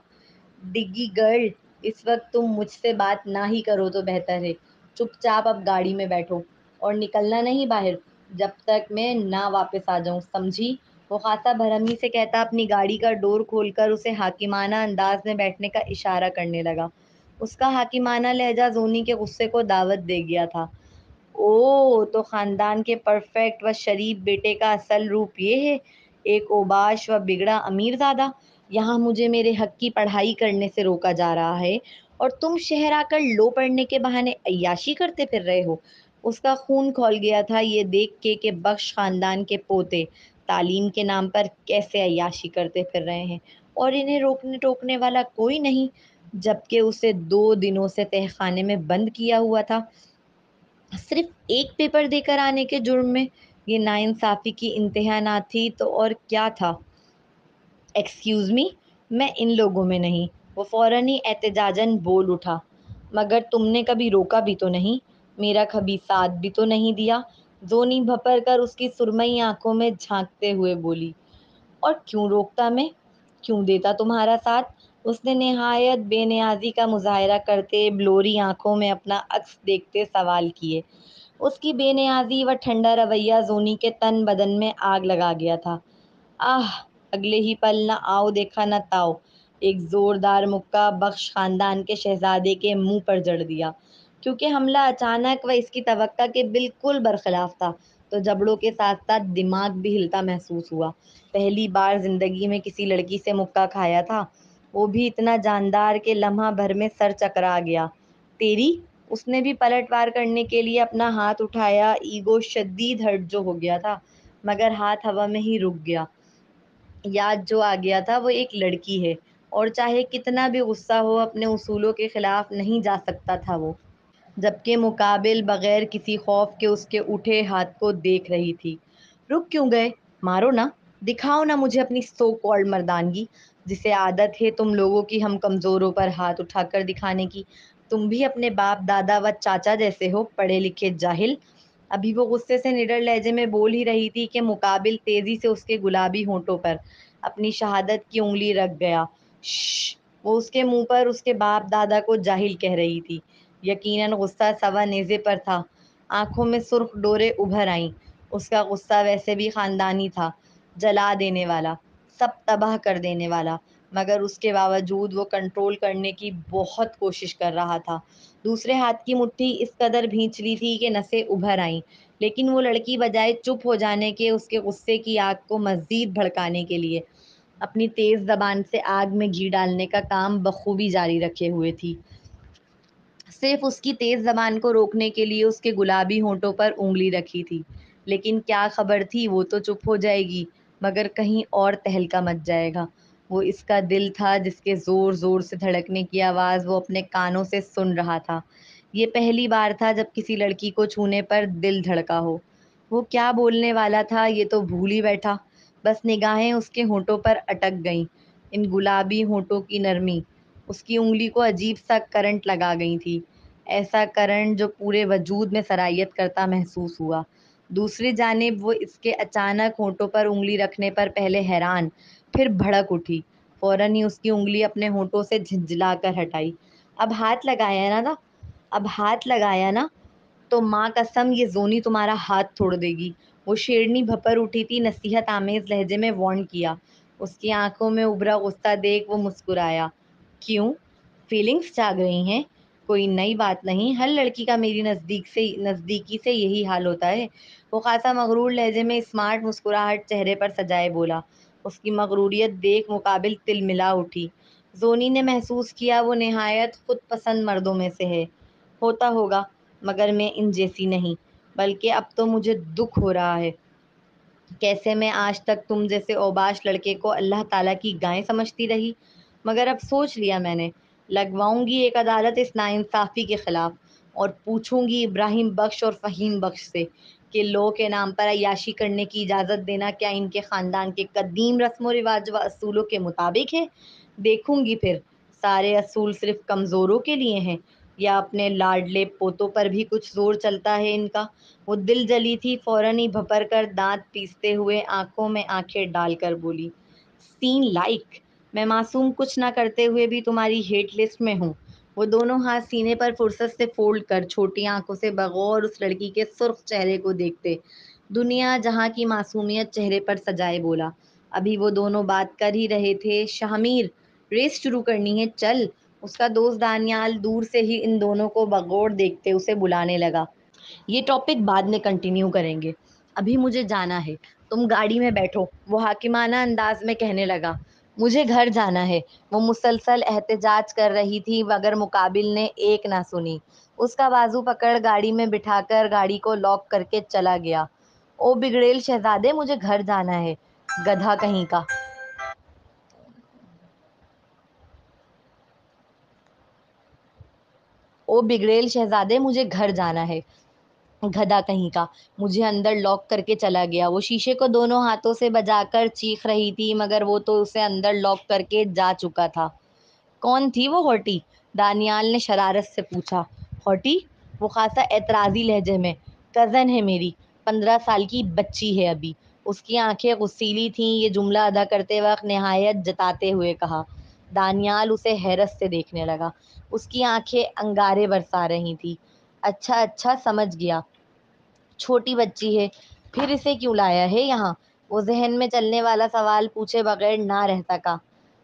A: ڈگی گرل، اس وقت تم مجھ سے بات نہ ہی کرو تو بہتر ہے۔ چپ چاپ اب گاڑی میں بیٹھو اور نکلنا نہیں باہر جب تک میں نہ واپس آ جاؤں، سمجھی؟ وہ خاصا برہمی سے کہتا اپنی گاڑی کا ڈور کھول کر اسے حاکمانہ انداز میں بیٹھنے کا اشارہ کرنے لگا۔ اس کا حاکمانہ لہجہ زونی کے غصے کو دعوت دے گیا تھا۔ اوہ، تو خاندان کے پرفیکٹ و شریف بیٹے کا اصل روپ یہ ہے، ایک اوباش و بگڑا امیر زادہ؟ یہاں مجھے میرے حق کی پڑھائی کرنے سے روکا جا رہا ہے اور تم شہر آ کر لو پڑھنے کے بہانے عیاشی کرتے پھر رہے ہو۔ اس کا خون کھول گیا تھا یہ دیکھ کے کہ بخش خاندان کے پوتے تعلیم کے نام پر کیسے عیاشی کرتے پھر رہے ہیں اور انہیں روکنے ٹوکنے والا کوئی نہیں، جبکہ اسے 2 دنوں سے تہہ خانے میں بند کیا ہوا تھا صرف ایک پیپر دے کر آنے کے جرم میں۔ یہ ناانصافی کی انتہا نہ تھی تو اور کیا تھا؟ ایکسکیوز می، میں ان لوگوں میں نہیں، وہ فوراً ہی احتجاجاً بول اٹھا۔ مگر تم نے کبھی روکا بھی تو نہیں، میرا کبھی ساتھ بھی تو نہیں دیا، زونی بھپر کر اس کی سرمئی آنکھوں میں جھانکتے ہوئے بولی۔ اور کیوں روکتا میں، کیوں دیتا تمہارا ساتھ؟ اس نے نہایت بے نیازی کا مظاہرہ کرتے بلوری آنکھوں میں اپنا عکس دیکھتے سوال کیے۔ اس کی بے نیازی و ٹھنڈا رویہ زونی کے تن بدن میں آگ لگا گیا تھا۔ آہ، اگلے ہی پل نہ آؤ دیکھا نہ تاؤ، ایک زوردار مکہ بخش خاندان کے شہزادے کے منہ پر جڑ دیا۔ کیونکہ حملہ اچانک و اس کی توقع کے بالکل برخلاف تھا تو جبڑوں کے ساتھ ساتھ دماغ بھی ہلتا محسوس ہوا۔ پہلی بار زندگی میں کسی لڑکی سے مکہ کھایا تھا، وہ بھی اتنا جاندار کہ لمحہ بھر میں سر چکرا گیا۔ تیری، اس نے بھی پلٹ وار کرنے کے لیے اپنا ہاتھ اٹھایا، ایگو شدید ہرٹ جو ہو گیا تھا، مگر ہاتھ ہوا میں ہی رک گیا۔ یاد جو آ گیا تھا وہ ایک لڑکی ہے اور چاہے کتنا بھی غصہ ہو اپنے اصولوں کے خلاف نہیں جا سکتا تھا وہ، جبکہ مقابل بغیر کسی خوف کے اس کے اٹھے ہاتھ کو دیکھ رہی تھی۔ رک کیوں گئے؟ مارو نا، دکھاؤ نا مجھے اپنی سو کالڈ مردانگی، جسے عادت ہے تم لوگوں کی ہم کمزوروں پر ہاتھ اٹھا کر دکھانے کی۔ تم بھی اپنے باپ دادا و چاچا جیسے ہو، پڑھے لکھے جاہل۔ ابھی وہ غصے سے نڈر لہجے میں بول ہی رہی تھی کہ مقابل تیزی سے اس کے گلابی ہونٹوں پر اپنی شہادت کی انگلی رکھ گیا۔ شش، وہ اس کے منہ پر اس کے باپ دادا کو جاہل کہہ رہی تھی۔ یقیناً غصہ سوا نیزے پر تھا، آنکھوں میں سرخ ڈوریں ابھر آئیں۔ اس کا غصہ ویسے بھی خاندانی تھا، جلا دینے والا، سب تباہ کر دینے والا، مگر اس کے باوجود وہ کنٹرول کرنے کی بہت کوشش کر رہا تھا۔ دوسرے ہاتھ کی مٹھی اس قدر بھینچ لی تھی کہ نسیں ابھر آئیں۔ لیکن وہ لڑکی بجائے چپ ہو جانے کے اس کے غصے کی آگ کو مزید بھڑکانے کے لیے اپنی تیز زبان سے آگ میں گھی ڈالنے کا کام بخوبی جاری رکھے ہوئے تھی۔ صرف اس کی تیز زبان کو روکنے کے لیے اس کے گلابی ہونٹوں پر انگلی رکھی تھی، لیکن کیا خبر تھی وہ تو چپ ہو جائے گی مگر کہیں اور تہلکا مچ جائے گا۔ وہ اس کا دل تھا جس کے زور زور سے دھڑکنے کی آواز وہ اپنے کانوں سے سن رہا تھا۔ یہ پہلی بار تھا جب کسی لڑکی کو چھونے پر دل دھڑکا ہو۔ وہ کیا بولنے والا تھا یہ تو بھول ہی بیٹھا، بس نگاہیں اس کے ہونٹوں پر اٹک گئیں۔ ان گلابی ہونٹوں کی نرمی اس کی انگلی کو عجیب سا کرنٹ لگا گئی تھی، ایسا کرنٹ جو پورے وجود میں سرایت کرتا محسوس ہوا۔ دوسری جانب وہ اس کے اچانک ہونٹوں پر انگلی رکھنے پر پہلے حیران پھر بھڑک اٹھی، فوراً ہی اس کی انگلی اپنے ہونٹوں سے جھنجھلا کر ہٹائی۔ اب ہاتھ لگایا نا تو ماں قسم یہ زونی تمہارا ہاتھ توڑ دے گی۔ وہ شیرنی بھپر اٹھی تھی، نصیحت آمیز لہجے میں وارن کیا۔ اس کی آنکھوں میں ابھرا غصہ دیکھ وہ مسکرایا۔ کیوں؟ فیلنگز جاگ رہی ہیں؟ کوئی نئی بات نہیں، ہر لڑکی کا میری نزدیکی سے یہی حال ہوتا ہے۔ وہ خاصا مغرور لہجے میں اسمارٹ مسکراہٹ چہرے پر سجائے بولا۔ اس کی مغروریت دیکھ مقابل تلملا اٹھی۔ زونی نے محسوس کیا وہ نہایت خود پسند مردوں میں سے ہے۔ ہوتا ہوگا مگر میں ان جیسی نہیں، بلکہ اب تو مجھے دکھ ہو رہا ہے کیسے میں آج تک تم جیسے اوباش لڑکے کو اللہ تعالیٰ کی گائے سمجھتی رہی۔ مگر اب سوچ لیا میں نے، لگواؤں گی ایک عدالت اس ناانصافی کے خلاف، اور پوچھوں گی ابراہیم بخش اور فہیم بخش سے کہ لو کے نام پر عیاشی کرنے کی اجازت دینا کیا ان کے خاندان کے قدیم رسم و رواج و اصولوں کے مطابق ہے۔ دیکھوں گی پھر سارے اصول صرف کمزوروں کے لیے ہیں یا اپنے لاڈلے پوتوں پر بھی کچھ زور چلتا ہے ان کا۔ وہ دل جلی تھی، فوراً ہی بھپر کر دانت پیستے ہوئے آنکھوں میں آنکھیں ڈال کر بولی، سین لائک میں معصوم کچھ نہ کرتے ہوئے بھی تمہاری ہیٹ لسٹ میں ہوں۔ وہ دونوں ہاتھ سینے پر فرصت سے فولڈ کر چھوٹی آنکھوں سے بغور اس لڑکی کے سرخ چہرے کو دیکھتے دنیا جہاں کی معصومیت چہرے پر سجائے بولا، ابھی وہ دونوں بات کر ہی رہے تھے، شاہمیر ریس شروع کرنی ہے، چل۔ اس کا دوست دانیال دور سے ہی ان دونوں کو بغور دیکھتے اسے بلانے لگا۔ یہ ٹاپک بعد میں کنٹینیو کریں گے، ابھی مجھے جانا ہے، تم گاڑی میں بیٹھو۔ وہ حاکمانہ انداز میں کہنے لگا۔ مجھے گھر جانا ہے۔ وہ مسلسل احتجاج کر رہی تھی مگر مقابل نے ایک نہ سنی۔ اس کا بازو پکڑ گاڑی میں بٹھا کر گاڑی کو لاک کر کے چلا گیا۔ او بگڑیل شہزادے، مجھے گھر جانا ہے، گدھا کہیں کا۔ او بگڑیل شہزادے، مجھے گھر جانا ہے، گدھا کہیں کا، مجھے اندر لاک کر کے چلا گیا۔ وہ شیشے کو دونوں ہاتھوں سے بجا کر چیخ رہی تھی مگر وہ تو اسے اندر لاک کر کے جا چکا تھا۔ کون تھی وہ ہوٹی؟ دانیال نے شرارت سے پوچھا۔ ہوٹی؟ وہ خاصا اعتراضی لہجے میں، کزن ہے میری، 15 سال کی بچی ہے ابھی۔ اس کی آنکھیں غسیلی تھیں، یہ جملہ ادا کرتے وقت نہایت جتاتے ہوئے کہا۔ دانیال اسے حیرت سے دیکھنے لگا، اس کی آنکھیں انگارے برسا رہی تھیں۔ اچھا اچھا، سمجھ گیا، چھوٹی بچی ہے، پھر اسے کیوں لایا ہے یہاں؟ وہ ذہن میں چلنے والا سوال پوچھے بغیر نہ رہ سکا۔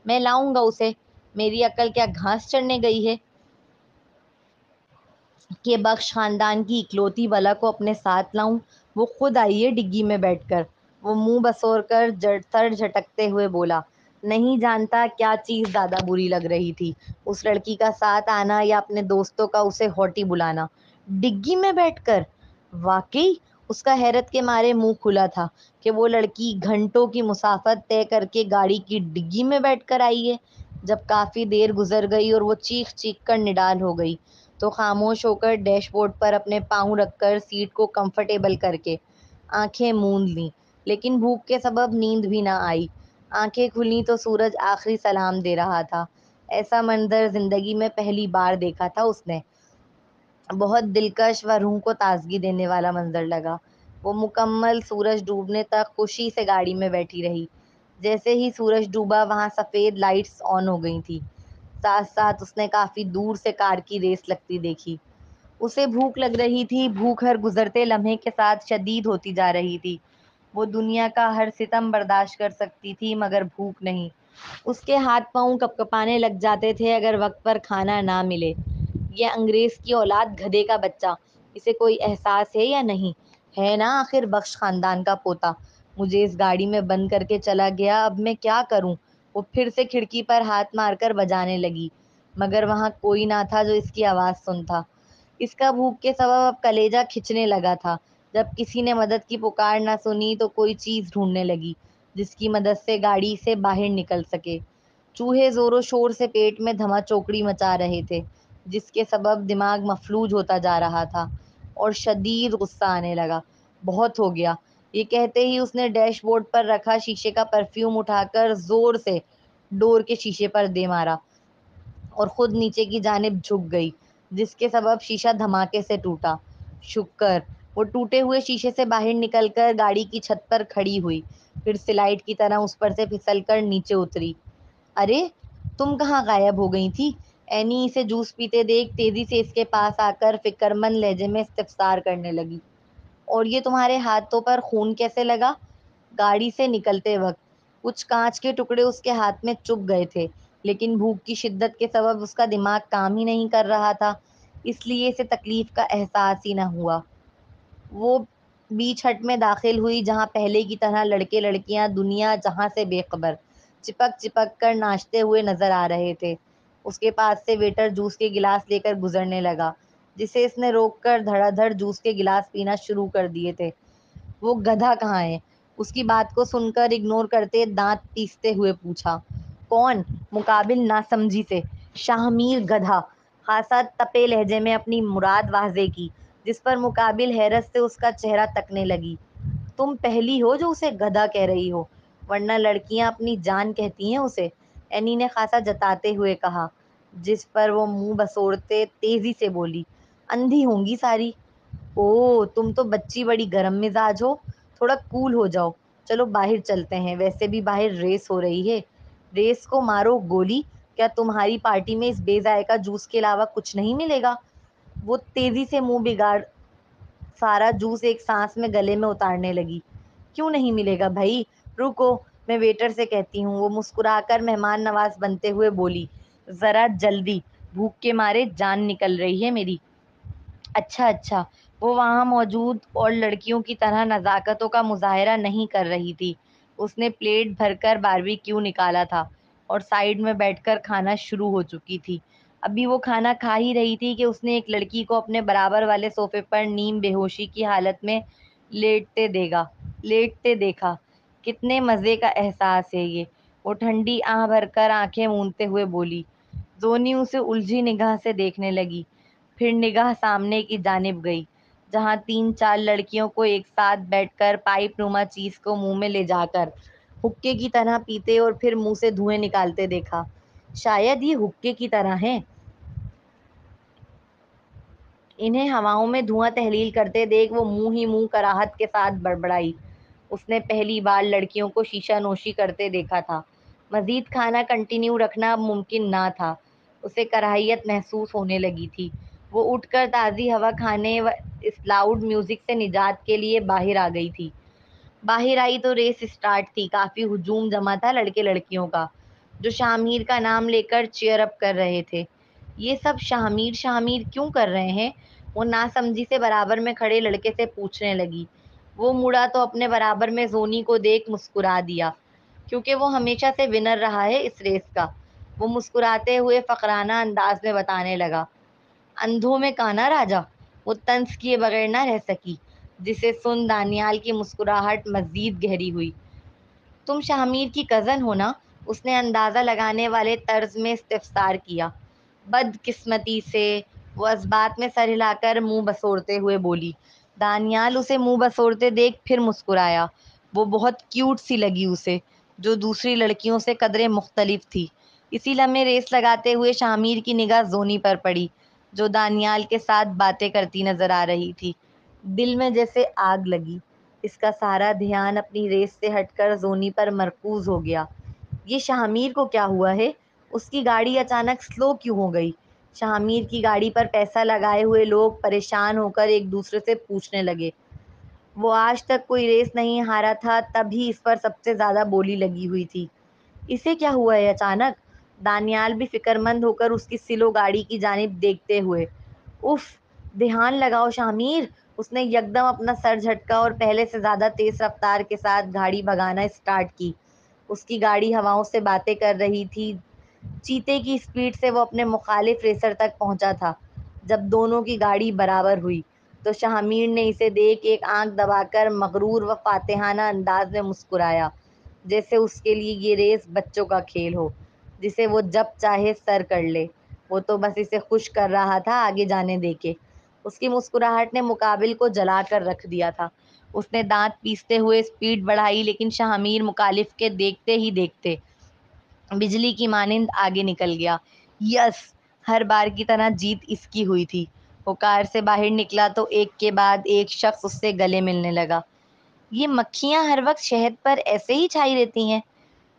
A: میں لاؤں گا اسے، میری عقل کیا گھاس چرنے گئی ہے کہ بخش خاندان کی اکلوتی بلا کو اپنے ساتھ لاؤں؟ وہ خود آئی ہے ڈگی میں بیٹھ کر۔ وہ منہ بسور کر سر جھٹکتے ہوئے بولا۔ نہیں جانتا کیا چیز زیادہ بری لگ رہی تھی، اس لڑکی کا ساتھ آنا یا اپنے دوستوں کا اسے ہوٹی بلانا۔ ڈگی میں بیٹھ کر؟ واقعی؟ اس کا حیرت کے مارے منہ کھلا تھا کہ وہ لڑکی گھنٹوں کی مسافت طے کر کے گاڑی کی ڈگی میں بیٹھ کر آئی ہے۔ جب کافی دیر گزر گئی اور وہ چیخ چیخ کر نڈال ہو گئی تو خاموش ہو کر ڈیش بورڈ پر اپنے پاؤں رکھ کر سیٹ کو کمفرٹیبل کر کے آنکھیں موند لیں، لیکن بھوک کے سبب نیند بھی نہ آئی۔ آنکھیں کھلیں تو سورج آخری سلام دے رہا تھا۔ ایسا منظر زندگی میں پہلی بار دیکھا تھا اس نے، بہت دلکش و روح کو تازگی دینے والا منظر لگا۔ وہ مکمل سورج ڈوبنے تک خوشی سے گاڑی میں بیٹھی رہی۔ جیسے ہی سورج ڈوبا وہاں سفید لائٹس آن ہو گئی تھیں، ساتھ ساتھ اس نے کافی دور سے کار کی ریس لگتی دیکھی۔ اسے بھوک لگ رہی تھی، بھوک ہر گزرتے لمحے کے ساتھ شدید ہوتی جا رہی تھی۔ وہ دنیا کا ہر ستم برداشت کر سکتی تھی مگر بھوک نہیں۔ اس کے ہاتھ پاؤں کپکپانے لگ جاتے تھے اگر وقت پر کھانا نہ ملے۔ یہ انگریز کی اولاد، گدھے کا بچہ، اسے کوئی احساس ہے یا نہیں؟ ہے نا آخر بخش خاندان کا پوتا، مجھے اس گاڑی میں بند کر کے چلا گیا، اب میں کیا کروں؟ وہ پھر سے کھڑکی پر ہاتھ مار کر بجانے لگی، مگر وہاں کوئی نہ تھا جو اس کی آواز سنتا۔ اس کا بھوک کے سبب اب کلیجہ کھچنے لگا تھا۔ جب کسی نے مدد کی پکار نہ سنی تو کوئی چیز ڈھونڈنے لگی جس کی مدد سے گاڑی سے باہر نکل سکے۔ چوہے زور و شور سے پیٹ میں دھما چوکڑی مچا رہے تھے، جس کے سبب دماغ مفلوج ہوتا جا رہا تھا اور شدید غصہ آنے لگا۔ بہت ہو گیا، یہ کہتے ہی اس نے ڈیش بورڈ پر رکھا شیشے کا پرفیوم اٹھا کر زور سے ڈور کے شیشے پر دے مارا اور خود نیچے کی جانب جھک گئی، جس کے سبب شیشہ دھماکے سے ٹوٹا۔ شکر وہ ٹوٹے ہوئے شیشے سے باہر نکل کر گاڑی کی چھت پر کھڑی ہوئی، پھر سلائڈ کی طرح اس پر سے پھسل کر نیچے اتری۔ ارے تم کہاں غائب ہو گئی تھی؟ اینی اسے جوس پیتے دیکھ تیزی سے اس کے پاس آ کر فکر مند لہجے میں استفسار کرنے لگی۔ اور یہ تمہارے ہاتھوں پر خون کیسے لگا؟ گاڑی سے نکلتے وقت کچھ کانچ کے ٹکڑے اس کے ہاتھ میں چبھ گئے تھے، لیکن بھوک کی شدت کے سبب اس کا دماغ کام ہی نہیں کر رہا تھا، اس لیے اسے تکلیف کا احساس ہی نہ ہوا۔ وہ بیچ ہٹ میں داخل ہوئی جہاں پہلے کی طرح لڑکے لڑکیاں دنیا جہاں سے بے خبر چپک چپک کر ناچتے ہوئے نظر آ رہے تھے۔ اس کے پاس سے ویٹر جوس کے گلاس لے کر گزرنے لگا، جسے اس نے روک کر دھڑا دھڑ جوس کے گلاس پینا شروع کر دیے تھے۔ وہ گدھا کہاں ہے؟ اس کی بات کو سن کر اگنور کرتے دانت پیستے ہوئے پوچھا۔ کون؟ مقابل ناسمجھی سے۔ شاہ میر گدھا، خاصا تپے لہجے میں اپنی مراد واضح کی، جس پر مقابل حیرت سے اس کا چہرہ تکنے لگی۔ تم پہلی ہو جو اسے گدھا کہہ رہی ہو، ورنہ لڑکیاں اپنی جان کہتی ہیں اسے، اینی نے خاصا جتاتے ہوئے کہا، جس پر وہ منہ بسوڑتے تیزی سے بولی۔ اندھی ہوں گی ساری۔ او تم تو بچی بڑی گرم مزاج ہو، تھوڑا کول ہو جاؤ، چلو باہر چلتے ہیں، ویسے بھی باہر ریس ہو رہی ہے۔ ریس کو مارو گولی، کیا تمہاری پارٹی میں اس بے ذائقہ جوس کے علاوہ کچھ نہیں ملے گا؟ وہ تیزی سے منہ بگاڑ سارا جوس ایک سانس میں گلے میں اتارنے لگی۔ کیوں نہیں ملے گا بھائی؟ رکو میں ویٹر سے کہتی ہوں، وہ مسکرا کر مہمان نواز بنتے ہوئے بولی۔ ذرا جلدی، بھوک کے مارے جان نکل رہی ہے میری۔ اچھا اچھا، وہ وہاں موجود اور لڑکیوں کی طرح نزاکتوں کا مظاہرہ نہیں کر رہی تھی۔ اس نے پلیٹ بھر کر باربیکیو نکالا تھا اور سائیڈ میں بیٹھ کر کھانا شروع ہو چکی تھی۔ ابھی وہ کھانا کھا ہی رہی تھی کہ اس نے ایک لڑکی کو اپنے برابر والے صوفے پر نیم بے ہوشی کی حالت میں لیٹتے دیکھا۔ کتنے مزے کا احساس ہے یہ، وہ ٹھنڈی آہ بھر کر آنکھیں مونتے ہوئے بولی۔ زونی اسے الجھی نگاہ سے دیکھنے لگی، پھر نگاہ سامنے کی جانب گئی جہاں 3-4 لڑکیوں کو ایک ساتھ بیٹھ کر پائپ نما چیز کو منہ میں لے جا کر حقے کی طرح پیتے اور پھر منہ سے دھوئیں نکالتے دیکھا۔ شاید یہ حقے کی طرح ہیں۔ انہیں ہواؤں میں دھواں تحلیل کرتے دیکھ وہ منہ ہی منہ کراہت کے ساتھ بڑبڑائی۔ اس نے پہلی بار لڑکیوں کو شیشہ نوشی کرتے دیکھا تھا۔ مزید کھانا کنٹینیو رکھنا اب ممکن نہ تھا۔ اسے کراہیت محسوس ہونے لگی تھی۔ وہ اٹھ کر تازی ہوا کھانے و اس لاؤڈ میوزک سے نجات کے لیے باہر آ گئی تھی۔ باہر آئی تو ریس اسٹارٹ تھی۔ کافی ہجوم جمع تھا لڑکے لڑکیوں کا، جو شاہ میر کا نام لے کر چیئر اپ کر رہے تھے۔ یہ سب شاہ میر کیوں کر رہے ہیں؟ وہ ناسمجھی سے برابر میں کھڑے لڑکے سے پوچھنے لگی۔ وہ مڑا تو اپنے برابر میں زونی کو دیکھ مسکرا دیا، کیونکہ وہ ہمیشہ سے ونر رہا ہے اس ریس کا۔ وہ مسکراتے ہوئے فقرانہ انداز میں بتانے لگا۔ اندھوں میں کانا راجا، وہ طنز کیے بغیر نہ رہ سکی، جسے سن دانیال کی مسکراہٹ مزید گہری ہوئی۔ تم شاہ میر کی کزن ہو نا؟ اس نے اندازہ لگانے والے طرز میں استفسار کیا۔ بدقسمتی سے، وہ اس بات میں سر ہلا کر منہ بسوڑتے ہوئے بولی۔ دانیال اسے منہ بسوڑتے دیکھ پھر مسکرایا۔ وہ بہت کیوٹ سی لگی اسے، جو دوسری لڑکیوں سے قدرے مختلف تھی۔ اسی لمحے ریس لگاتے ہوئے شاہ میر کی نگاہ زونی پر پڑی، جو دانیال کے ساتھ باتیں کرتی نظر آ رہی تھی۔ دل میں جیسے آگ لگی۔ اس کا سارا دھیان اپنی ریس سے ہٹ کر زونی پر مرکوز ہو گیا۔ یہ شاہ میر کو کیا ہوا ہے؟ اس کی گاڑی اچانک سلو کیوں ہو گئی؟ شاہ میر کی گاڑی پر پیسہ لگائے ہوئے لوگ پریشان ہو کر ایک دوسرے سے پوچھنے لگے۔ وہ آج تک کوئی ریس نہیں ہارا تھا، تب ہی اس پر سب سے زیادہ بولی لگی ہوئی تھی۔ اسے کیا ہوا ہے اچانک؟ دانیال بھی فکر مند ہو کر اس کی سلو گاڑی کی جانب دیکھتے ہوئے۔ اف، دھیان لگاؤ شاہ میر، اس نے یکدم اپنا سر جھٹکا اور پہلے سے زیادہ تیز رفتار کے ساتھ گاڑی بھگانا اسٹارٹ کی۔ اس کی گاڑی ہواؤں سے باتیں کر رہی تھی۔ چیتے کی اسپیڈ سے وہ اپنے مخالف ریسر تک پہنچا تھا۔ جب دونوں کی گاڑی برابر ہوئی تو شاہ میر نے اسے دیکھ ایک آنکھ دبا کر مغرور و فاتحانہ انداز میں مسکرایا، جیسے اس کے لیے یہ ریس بچوں کا کھیل ہو جسے وہ جب چاہے سر کر لے۔ وہ تو بس اسے خوش کر رہا تھا آگے جانے دے کے۔ اس کی مسکراہٹ نے مقابل کو جلا کر رکھ دیا تھا۔ اس نے دانت پیستے ہوئے اسپیڈ بڑھائی، لیکن شاہ میر مخالف کے دیکھتے ہی دیکھتے بجلی کی مانند آگے نکل گیا۔ یس! ہر بار کی طرح جیت اس کی ہوئی تھی۔ وہ کار سے باہر نکلا تو ایک کے بعد ایک شخص اس سے گلے ملنے لگا۔ یہ مکھیاں ہر وقت شہد پر ایسے ہی چھائی رہتی ہیں؟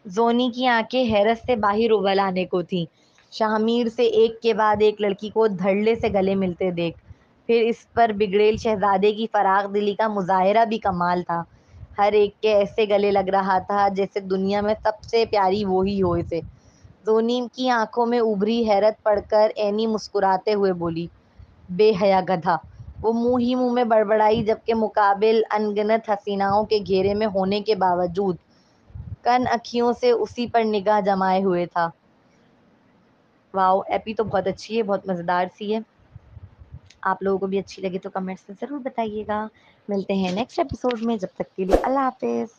A: زونی کی آنکھیں حیرت سے باہر ابل آنے کو تھیں۔ شاہ میر سے ایک کے بعد ایک لڑکی کو دھڑلے سے گلے ملتے دیکھ پھر اس پر بگڑیل شہزادے کی فراخ دلی کا مظاہرہ بھی کمال تھا۔ ہر ایک کے ایسے گلے لگ رہا تھا جیسے دنیا میں سب سے پیاری وہی ہو اسے۔ زونی کی آنکھوں میں ابھری حیرت پڑھ کر اینی مسکراتے ہوئے بولی، بے حیا گدھا۔ وہ منہ ہی منہ میں بڑبڑائی، جبکہ مقابل ان گنت حسیناؤں کے گھیرے میں ہونے کے باوجود کن اکھیوں سے اسی پر نگاہ جمائے ہوئے تھا۔ واؤ! ایپی تو بہت اچھی ہے، بہت مزیدار سی ہے۔ آپ لوگوں کو بھی اچھی لگے تو کمنٹس میں ضرور بتائیے گا۔ ملتے ہیں نیکسٹ ایپیسوڈ میں، جب تک کے لیے اللہ حافظ۔